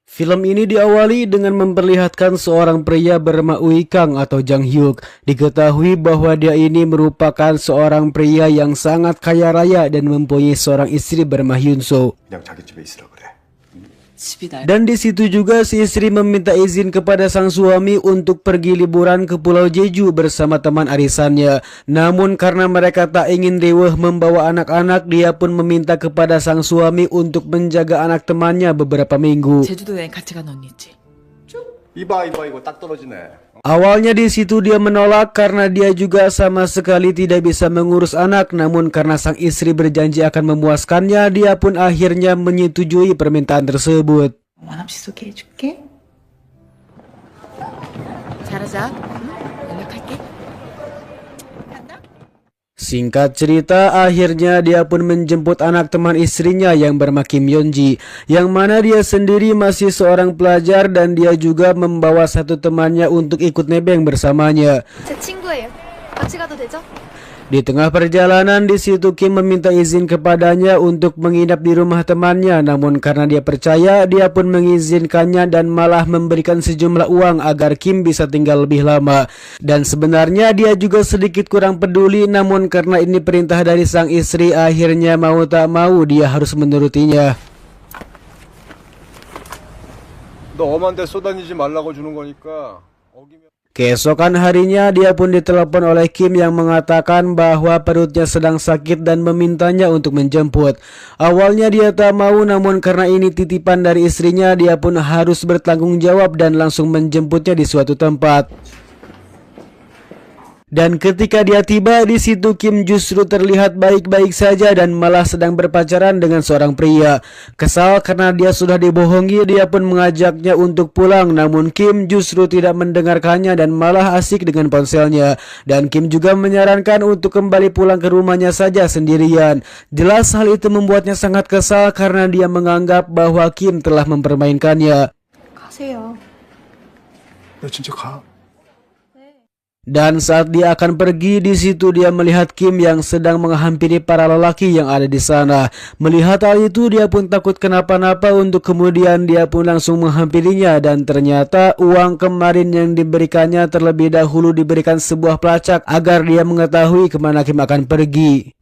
Film ini diawali dengan memperlihatkan seorang pria bernama Ui Kang atau Jang Hyuk. Diketahui bahwa dia ini merupakan seorang pria yang sangat kaya raya dan mempunyai seorang istri bernama Hyun So. 그냥 자기 집에 있으라 그래. Dan di situ juga si istri meminta izin kepada sang suami untuk pergi liburan ke Pulau Jeju bersama teman arisannya. Namun karena mereka tak ingin rewel membawa anak-anak, dia pun meminta kepada sang suami untuk menjaga anak temannya beberapa minggu. 제주도 여행 같이 간 언니 있지? 이봐 이거 딱 떨어지네. Awalnya di situ dia menolak karena dia juga sama sekali tidak bisa mengurus anak. Namun karena sang istri berjanji akan memuaskannya, dia pun akhirnya menyetujui permintaan tersebut. 원없이 소개해줄게. 잘하자. 연락할게. Singkat cerita, akhirnya dia pun menjemput anak teman istrinya yang bernama Kim Yeonji, yang mana dia sendiri masih seorang pelajar dan dia juga membawa satu temannya untuk ikut nebeng bersamanya. 제 친구예요. 같이 가도 되죠? Di tengah perjalanan, di situ Kim meminta izin kepadanya untuk menginap di rumah temannya. Namun karena dia percaya, dia pun mengizinkannya dan malah memberikan sejumlah uang agar Kim bisa tinggal lebih lama. Dan sebenarnya dia juga sedikit kurang peduli, namun karena ini perintah dari sang istri, akhirnya mau tak mau dia harus menurutinya. 너 엄한 데 쏘다니지 말라고 주는 거니까 어기면. Keesokan harinya dia pun ditelepon oleh Kim yang mengatakan bahwa perutnya sedang sakit dan memintanya untuk menjemput. Awalnya dia tak mau, namun karena ini titipan dari istrinya, dia pun harus bertanggung jawab dan langsung menjemputnya di suatu tempat. Dan ketika dia tiba di situ, Kim justru terlihat baik-baik saja dan malah sedang berpacaran dengan seorang pria. Kesal karena dia sudah dibohongi, dia pun mengajaknya untuk pulang. Namun Kim justru tidak mendengarkannya dan malah asik dengan ponselnya. Dan Kim juga menyarankan untuk kembali pulang ke rumahnya saja sendirian. Jelas hal itu membuatnya sangat kesal karena dia menganggap bahwa Kim telah mempermainkannya. 가세요. 너 진짜 가. Dan saat dia akan pergi, di situ dia melihat Kim yang sedang menghampiri para lelaki yang ada di sana. Melihat hal itu, dia pun takut kenapa-napa, untuk kemudian dia pun langsung menghampirinya. Dan ternyata uang kemarin yang diberikannya terlebih dahulu diberikan sebuah pelacak agar dia mengetahui kemana Kim akan pergi.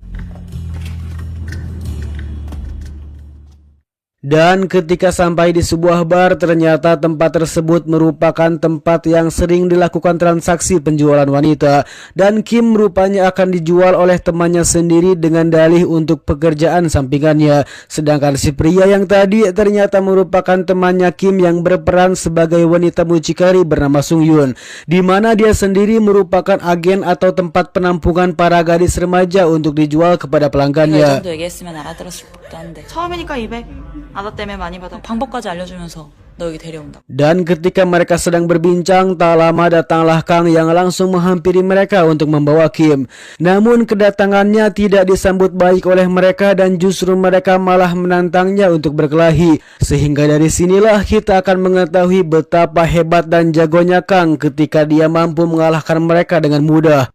Dan ketika sampai di sebuah bar, ternyata tempat tersebut merupakan tempat yang sering dilakukan transaksi penjualan wanita. Dan Kim rupanya akan dijual oleh temannya sendiri dengan dalih untuk pekerjaan sampingannya. Sedangkan si pria yang tadi ternyata merupakan temannya Kim yang berperan sebagai wanita mucikari bernama Sung Yoon, di mana dia sendiri merupakan agen atau tempat penampungan para gadis remaja untuk dijual kepada pelanggannya. 정도 얘기했으면 알아들었을 법도 한데. 처음이니까 200. 아나 때문에 많이 받아. 방법까지 알려주면서 너 여기 데려온다. Dan ketika mereka sedang berbincang, tak lama datanglah Kang yang langsung menghampiri mereka untuk membawa Kim. Namun kedatangannya tidak disambut baik oleh mereka dan justru mereka malah menantangnya untuk berkelahi. Sehingga dari sinilah kita akan mengetahui betapa hebat dan jagonya Kang ketika dia mampu mengalahkan mereka dengan mudah.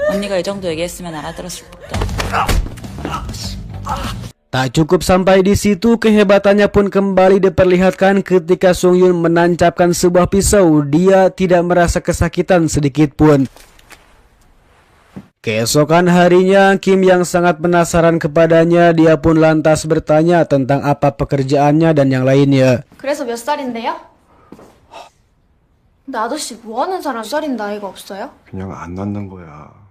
언니가 이 정도 얘기했으면 알아들었을 법도 한데. Tak cukup sampai di situ, kehebatannya pun kembali diperlihatkan ketika Sung Yoon menancapkan sebuah pisau. Dia tidak merasa kesakitan sedikit pun. Keesokan harinya, Kim yang sangat penasaran kepadanya, dia pun lantas bertanya tentang apa pekerjaannya dan yang lainnya. 그래서 몇 살인데요? 근데 아저씨 뭐 하는 사람 살인 나이가 없어요? 그냥 안 낳는 거야.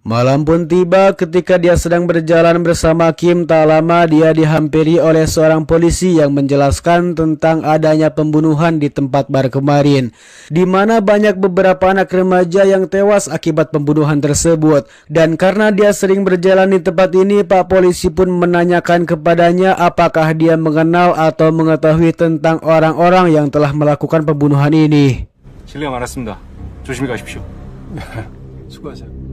Malam pun tiba ketika dia sedang berjalan bersama Kim. Tak lama dia dihampiri oleh seorang polisi yang menjelaskan tentang adanya pembunuhan di tempat bar kemarin, di mana banyak beberapa anak remaja yang tewas akibat pembunuhan tersebut. Dan karena dia sering berjalan di tempat ini, Pak Polisi pun menanyakan kepadanya apakah dia mengenal atau mengetahui tentang orang-orang yang telah melakukan pembunuhan ini. 실례가 많았습니다. 조심히 가십시오. 수고하세요.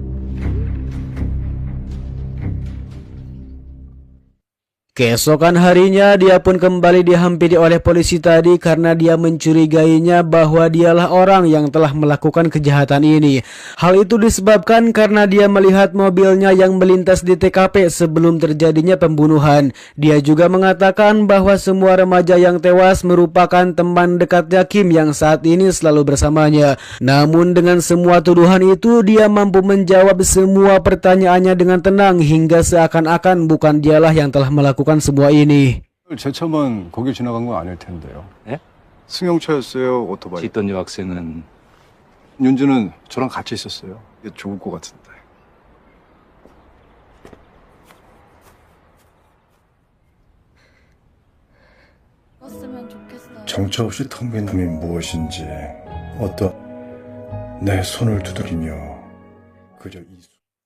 Keesokan harinya dia pun kembali dihampiri oleh polisi tadi karena dia mencurigainya bahwa dialah orang yang telah melakukan kejahatan ini. Hal itu disebabkan karena dia melihat mobilnya yang melintas di TKP sebelum terjadinya pembunuhan. Dia juga mengatakan bahwa semua remaja yang tewas merupakan teman dekatnya Kim yang saat ini selalu bersamanya. Namun dengan semua tuduhan itu dia mampu menjawab semua pertanyaannya dengan tenang hingga seakan-akan bukan dialah yang telah melakukan semua ini. 제 차만 거길 지나간 건 아닐 텐데요. 예? 승용차였어요, 오토바이. 있던 여학생은 윤주는 저랑 같이 있었어요. 이게 좋을 것 같은데. 정처 없이 텅 빈 놈이 무엇인지 내 손을 두드리며 그저 이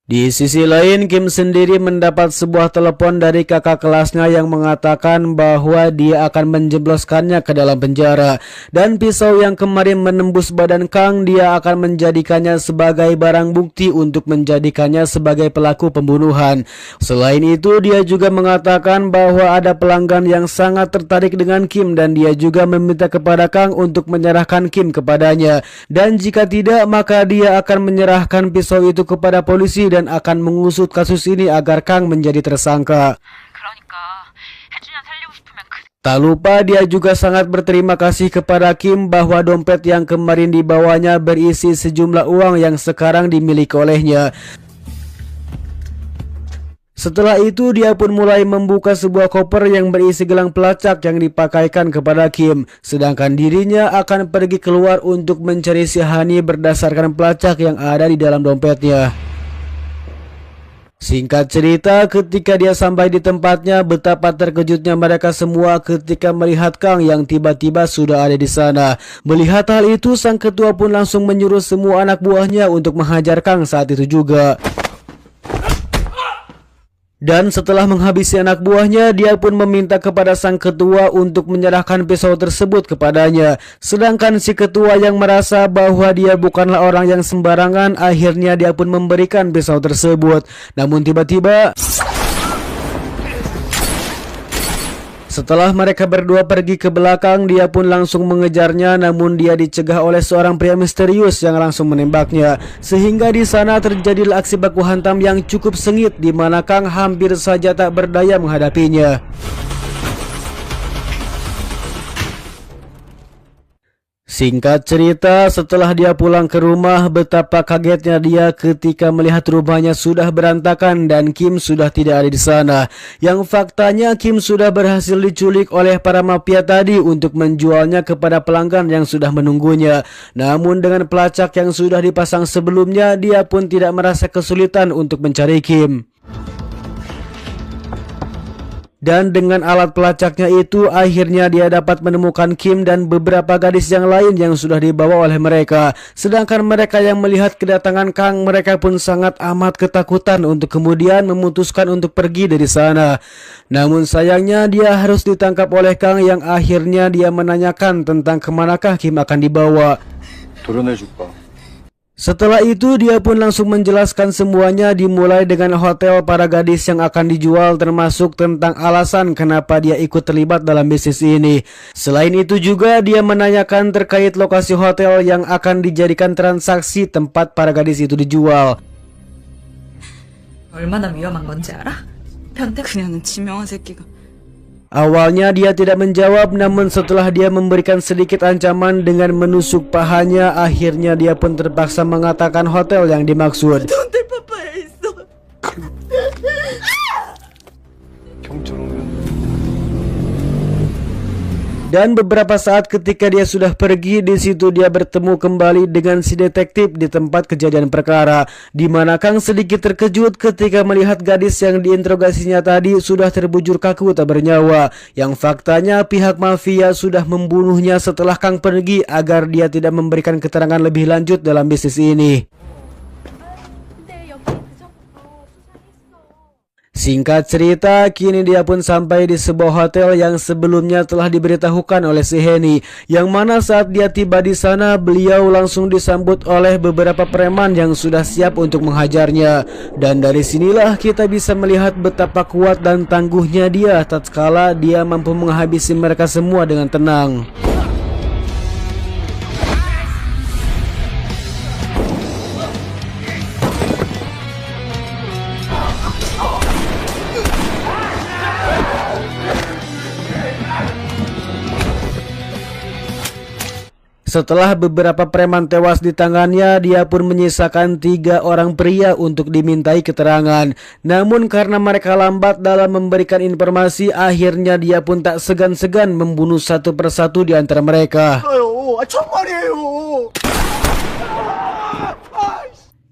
Di sisi lain, Kim sendiri mendapat sebuah telepon dari kakak kelasnya yang mengatakan bahwa dia akan menjebloskannya ke dalam penjara. Dan pisau yang kemarin menembus badan Kang, dia akan menjadikannya sebagai barang bukti untuk menjadikannya sebagai pelaku pembunuhan. Selain itu, dia juga mengatakan bahwa ada pelanggan yang sangat tertarik dengan Kim dan dia juga meminta kepada Kang untuk menyerahkan Kim kepadanya. Dan jika tidak, maka dia akan menyerahkan pisau itu kepada polisi dan akan mengusut kasus ini agar Kang menjadi tersangka. Tak lupa dia juga sangat berterima kasih kepada Kim bahwa dompet yang kemarin dibawanya berisi sejumlah uang yang sekarang dimiliki olehnya. Setelah itu dia pun mulai membuka sebuah koper yang berisi gelang pelacak yang dipakaikan kepada Kim. Sedangkan dirinya akan pergi keluar untuk mencari si Hani berdasarkan pelacak yang ada di dalam dompetnya. Singkat cerita, ketika dia sampai di tempatnya, betapa terkejutnya mereka semua ketika melihat Kang yang tiba-tiba sudah ada di sana. Melihat hal itu, sang ketua pun langsung menyuruh semua anak buahnya untuk menghajar Kang saat itu juga. Dan setelah menghabisi anak buahnya, dia pun meminta kepada sang ketua untuk menyerahkan pisau tersebut kepadanya. Sedangkan si ketua yang merasa bahwa dia bukanlah orang yang sembarangan, akhirnya dia pun memberikan pisau tersebut. Namun tiba-tiba, setelah mereka berdua pergi ke belakang, dia pun langsung mengejarnya, namun dia dicegah oleh seorang pria misterius yang langsung menembaknya. Sehingga di sana terjadilah aksi baku hantam yang cukup sengit, di mana Kang hampir saja tak berdaya menghadapinya. Singkat cerita, setelah dia pulang ke rumah, betapa kagetnya dia ketika melihat rumahnya sudah berantakan dan Kim sudah tidak ada di sana. Yang faktanya Kim sudah berhasil diculik oleh para mafia tadi untuk menjualnya kepada pelanggan yang sudah menunggunya. Namun dengan pelacak yang sudah dipasang sebelumnya, dia pun tidak merasa kesulitan untuk mencari Kim. Dan dengan alat pelacaknya itu, akhirnya dia dapat menemukan Kim dan beberapa gadis yang lain yang sudah dibawa oleh mereka. Sedangkan mereka yang melihat kedatangan Kang, mereka pun sangat amat ketakutan untuk kemudian memutuskan untuk pergi dari sana. Namun sayangnya dia harus ditangkap oleh Kang yang akhirnya dia menanyakan tentang kemanakah Kim akan dibawa. 도려내줄까? Setelah itu dia pun langsung menjelaskan semuanya, dimulai dengan hotel para gadis yang akan dijual, termasuk tentang alasan kenapa dia ikut terlibat dalam bisnis ini. Selain itu juga dia menanyakan terkait lokasi hotel yang akan dijadikan transaksi tempat para gadis itu dijual. 얼마나 위험한 건지 알아? 변태 그녀는 지명한 새끼가. Awalnya dia tidak menjawab, namun setelah dia memberikan sedikit ancaman dengan menusuk pahanya, akhirnya dia pun terpaksa mengatakan hotel yang dimaksud. 경찰 오면 Dan beberapa saat ketika dia sudah pergi, di situ dia bertemu kembali dengan si detektif di tempat kejadian perkara, di mana Kang sedikit terkejut ketika melihat gadis yang diinterogasinya tadi sudah terbujur kaku tak bernyawa. Yang faktanya pihak mafia sudah membunuhnya setelah Kang pergi agar dia tidak memberikan keterangan lebih lanjut dalam bisnis ini. Singkat cerita, kini dia pun sampai di sebuah hotel yang sebelumnya telah diberitahukan oleh si Henny, yang mana saat dia tiba di sana, beliau langsung disambut oleh beberapa preman yang sudah siap untuk menghajarnya. Dan dari sinilah kita bisa melihat betapa kuat dan tangguhnya dia tatkala dia mampu menghabisi mereka semua dengan tenang. Setelah beberapa preman tewas di tangannya, dia pun menyisakan 3 orang pria untuk dimintai keterangan. Namun karena mereka lambat dalam memberikan informasi, akhirnya dia pun tak segan-segan membunuh satu persatu di antara mereka.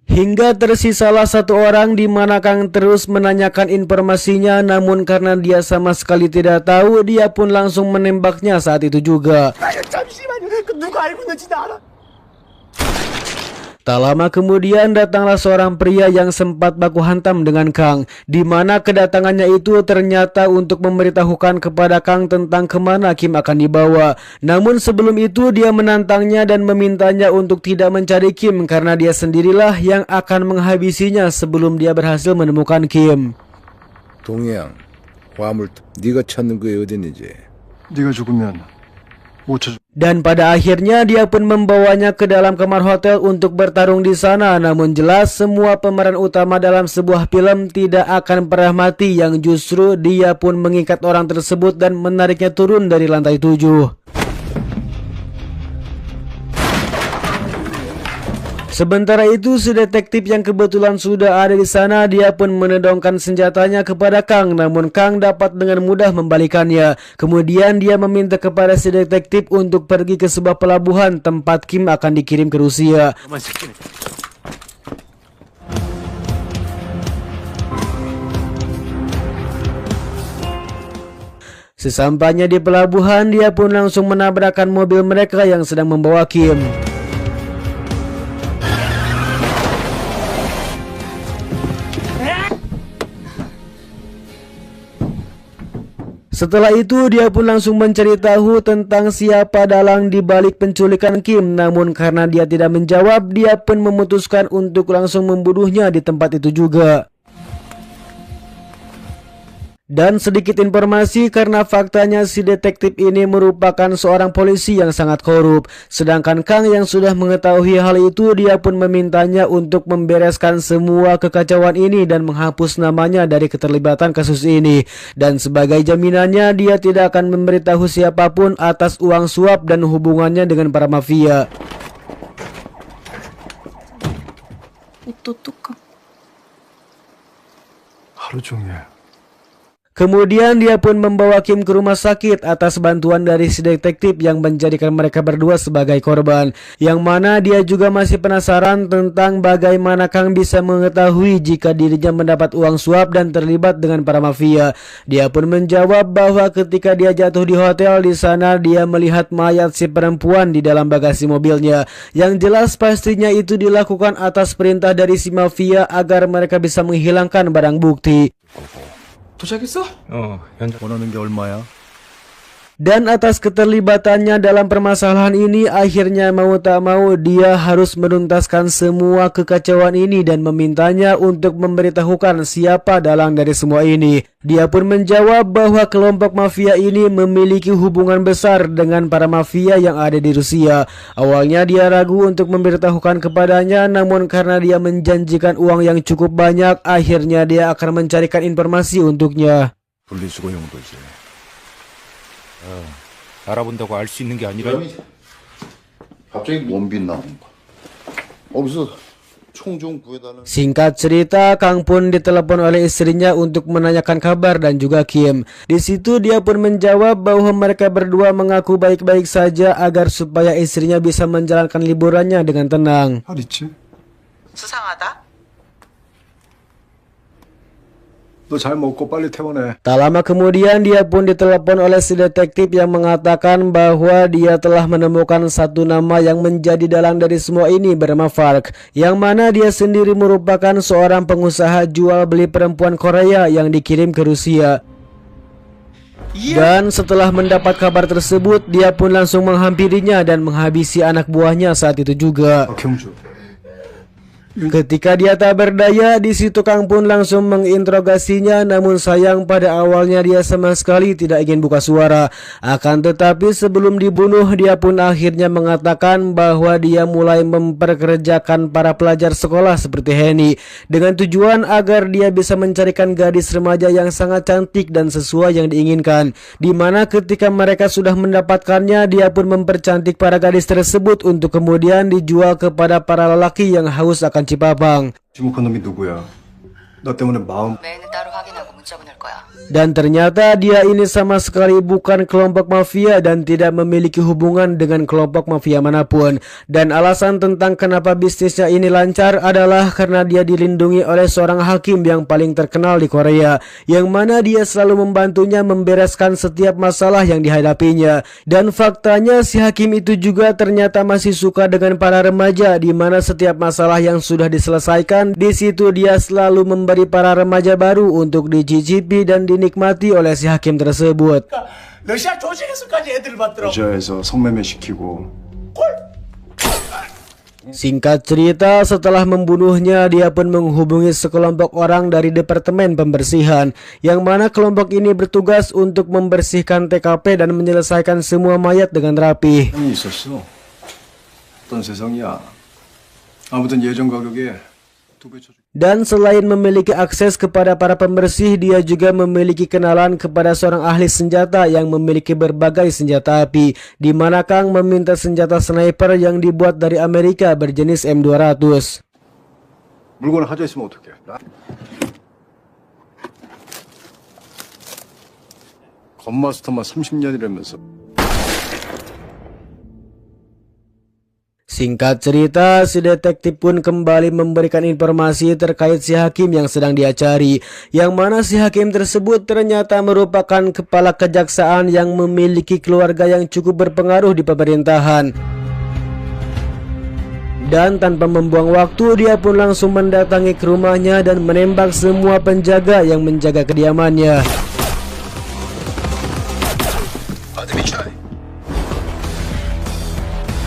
Hingga tersisalah 1 orang di mana Kang terus menanyakan informasinya, namun karena dia sama sekali tidak tahu, dia pun langsung menembaknya saat itu juga. Tak lama kemudian datanglah seorang pria yang sempat baku hantam dengan Kang, di mana kedatangannya itu ternyata untuk memberitahukan kepada Kang tentang kemana Kim akan dibawa. Namun sebelum itu dia menantangnya dan memintanya untuk tidak mencari Kim karena dia sendirilah yang akan menghabisinya sebelum dia berhasil menemukan Kim. 동해양, 화물, 네가 찾는 그게 어딨는지. 네가 죽으면 못 찾아. Dan pada akhirnya dia pun membawanya ke dalam kamar hotel untuk bertarung di sana. Namun jelas semua pemeran utama dalam sebuah film tidak akan pernah mati, yang justru dia pun mengikat orang tersebut dan menariknya turun dari lantai 7. Sementara itu, si detektif yang kebetulan sudah ada di sana, dia pun menodongkan senjatanya kepada Kang, namun Kang dapat dengan mudah membalikannya. Kemudian dia meminta kepada si detektif untuk pergi ke sebuah pelabuhan tempat Kim akan dikirim ke Rusia. Sesampainya di pelabuhan, dia pun langsung menabrakkan mobil mereka yang sedang membawa Kim. Setelah itu dia pun langsung mencari tahu tentang siapa dalang di balik penculikan Kim. Namun karena dia tidak menjawab, dia pun memutuskan untuk langsung membunuhnya di tempat itu juga. Dan sedikit informasi, karena faktanya si detektif ini merupakan seorang polisi yang sangat korup. Sedangkan Kang yang sudah mengetahui hal itu, dia pun memintanya untuk membereskan semua kekacauan ini dan menghapus namanya dari keterlibatan kasus ini. Dan sebagai jaminannya, dia tidak akan memberitahu siapapun atas uang suap dan hubungannya dengan para mafia. 하루 종일 Kemudian dia pun membawa Kim ke rumah sakit atas bantuan dari si detektif yang menjadikan mereka berdua sebagai korban. Yang mana dia juga masih penasaran tentang bagaimana Kang bisa mengetahui jika dirinya mendapat uang suap dan terlibat dengan para mafia. Dia pun menjawab bahwa ketika dia jatuh di hotel di sana, dia melihat mayat si perempuan di dalam bagasi mobilnya. Yang jelas pastinya itu dilakukan atas perintah dari si mafia agar mereka bisa menghilangkan barang bukti. 도착했어? 현장. 원하는 게 얼마야? Dan atas keterlibatannya dalam permasalahan ini, akhirnya mau tak mau dia harus menuntaskan semua kekacauan ini dan memintanya untuk memberitahukan siapa dalang dari semua ini. Dia pun menjawab bahwa kelompok mafia ini memiliki hubungan besar dengan para mafia yang ada di Rusia. Awalnya dia ragu untuk memberitahukan kepadanya, namun karena dia menjanjikan uang yang cukup banyak, akhirnya dia akan mencarikan informasi untuknya. 분리수거 용도지. 알아본다고 알 수 있는 게 아니라. 갑자기 원빈 나온 거. 무슨 총 좀 구해달라는. Singkat cerita, Kang pun ditelepon oleh istrinya untuk menanyakan kabar dan juga Kim. Di situ dia pun menjawab bahwa mereka berdua mengaku baik-baik saja agar supaya istrinya bisa menjalankan liburannya dengan tenang. 할 있지? 수상하다? 너 잘 먹고 빨리 퇴원해. Tak lama kemudian dia pun ditelepon oleh si detektif yang mengatakan bahwa dia telah menemukan satu nama yang menjadi dalang dari semua ini bernama Park, yang mana dia sendiri merupakan seorang pengusaha jual beli perempuan Korea yang dikirim ke Rusia. Dan setelah mendapat kabar tersebut, dia pun langsung menghampirinya dan menghabisi anak buahnya saat itu juga. 박형주. Ketika dia tak berdaya, di situ Kang pun langsung menginterogasinya, namun sayang pada awalnya dia sama sekali tidak ingin buka suara. Akan tetapi sebelum dibunuh, dia pun akhirnya mengatakan bahwa dia mulai memperkerjakan para pelajar sekolah seperti Henny dengan tujuan agar dia bisa mencarikan gadis remaja yang sangat cantik dan sesuai yang diinginkan. Dimana ketika mereka sudah mendapatkannya, dia pun mempercantik para gadis tersebut untuk kemudian dijual kepada para lelaki yang haus akan Cipabang. 지목한 놈이 누구야? 너 때문에 마음 메일은 따로 확인하고 문자 보낼 거야. Dan ternyata dia ini sama sekali bukan kelompok mafia dan tidak memiliki hubungan dengan kelompok mafia manapun. Dan alasan tentang kenapa bisnisnya ini lancar adalah karena dia dilindungi oleh seorang hakim yang paling terkenal di Korea, yang mana dia selalu membantunya membereskan setiap masalah yang dihadapinya. Dan faktanya si hakim itu juga ternyata masih suka dengan para remaja, di mana setiap masalah yang sudah diselesaikan, di situ dia selalu memberi para remaja baru untuk dicicipi dan dinikmati oleh si hakim tersebut. 러시아 조직에서까지 애들을 받더라고. 러시아에서 성매매 시키고 Singkat cerita, setelah membunuhnya, dia pun menghubungi sekelompok orang dari Departemen Pembersihan, yang mana kelompok ini bertugas untuk membersihkan TKP dan menyelesaikan semua mayat dengan rapi. 형이 있었어. 어떤 세상이야. 아무튼 예전 가격에 2배 쳐줄게. Dan selain memiliki akses kepada para pembersih, dia juga memiliki kenalan kepada seorang ahli senjata yang memiliki berbagai senjata api, di mana Kang meminta senjata sniper yang dibuat dari Amerika berjenis M200. 물건을 가져 있으면 어떡해? 건마스터만 30년이라면서. Singkat cerita, si detektif pun kembali memberikan informasi terkait si hakim yang sedang dia cari, yang mana si hakim tersebut ternyata merupakan kepala kejaksaan yang memiliki keluarga yang cukup berpengaruh di pemerintahan. Dan tanpa membuang waktu, dia pun langsung mendatangi ke rumahnya dan menembak semua penjaga yang menjaga kediamannya.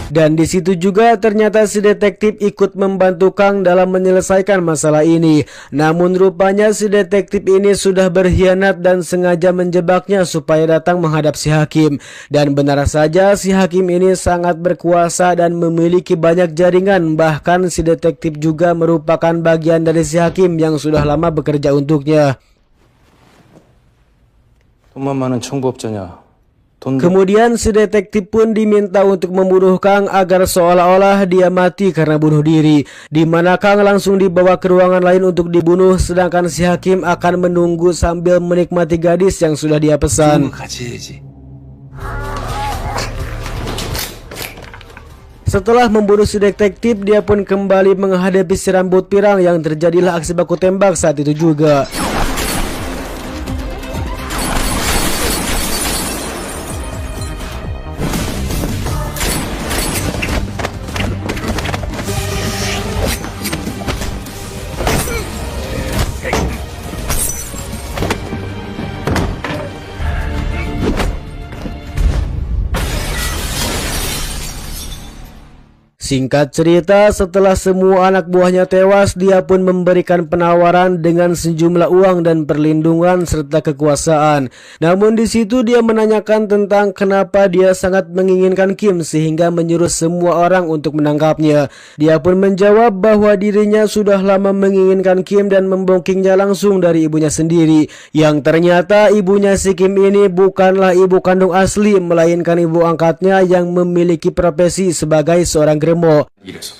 Dan di situ juga ternyata si detektif ikut membantu Kang dalam menyelesaikan masalah ini. Namun rupanya si detektif ini sudah berkhianat dan sengaja menjebaknya supaya datang menghadap si hakim. Dan benar saja si hakim ini sangat berkuasa dan memiliki banyak jaringan. Bahkan si detektif juga merupakan bagian dari si hakim yang sudah lama bekerja untuknya. 돈만 많은 청부업자냐. Kemudian si detektif pun diminta untuk membunuh Kang agar seolah-olah dia mati karena bunuh diri, di mana Kang langsung dibawa ke ruangan lain untuk dibunuh, sedangkan si hakim akan menunggu sambil menikmati gadis yang sudah dia pesan. Setelah membunuh si detektif, dia pun kembali menghadapi si rambut pirang yang terjadilah aksi baku tembak saat itu juga. Singkat cerita, setelah semua anak buahnya tewas, dia pun memberikan penawaran dengan sejumlah uang dan perlindungan serta kekuasaan. Namun di situ dia menanyakan tentang kenapa dia sangat menginginkan Kim sehingga menyuruh semua orang untuk menangkapnya. Dia pun menjawab bahwa dirinya sudah lama menginginkan Kim dan membongkingnya langsung dari ibunya sendiri. Yang ternyata ibunya si Kim ini bukanlah ibu kandung asli, melainkan ibu angkatnya yang memiliki profesi sebagai seorang gremo. 이래서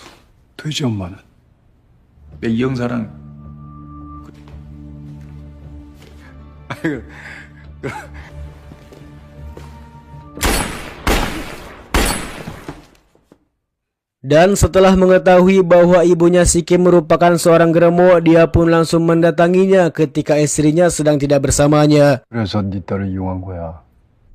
돼지 엄마는 내 이영사랑 Dan setelah mengetahui bahwa ibunya si Kim merupakan seorang geremo, dia pun langsung mendatanginya ketika istrinya sedang tidak bersamanya. 그래서 네 딸을 이용한 거야.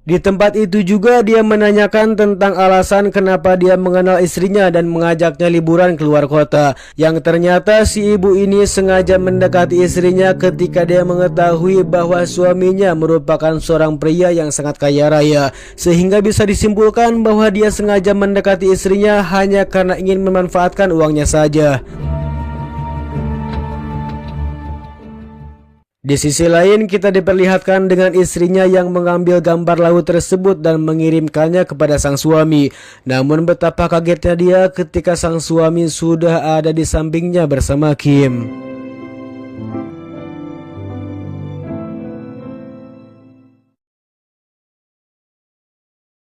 Di tempat itu juga dia menanyakan tentang alasan kenapa dia mengenal istrinya dan mengajaknya liburan keluar kota. Yang ternyata si ibu ini sengaja mendekati istrinya ketika dia mengetahui bahwa suaminya merupakan seorang pria yang sangat kaya raya. Sehingga bisa disimpulkan bahwa dia sengaja mendekati istrinya hanya karena ingin memanfaatkan uangnya saja. Di sisi lain kita diperlihatkan dengan istrinya yang mengambil gambar laut tersebut dan mengirimkannya kepada sang suami. Namun betapa kagetnya dia ketika sang suami sudah ada di sampingnya bersama Kim.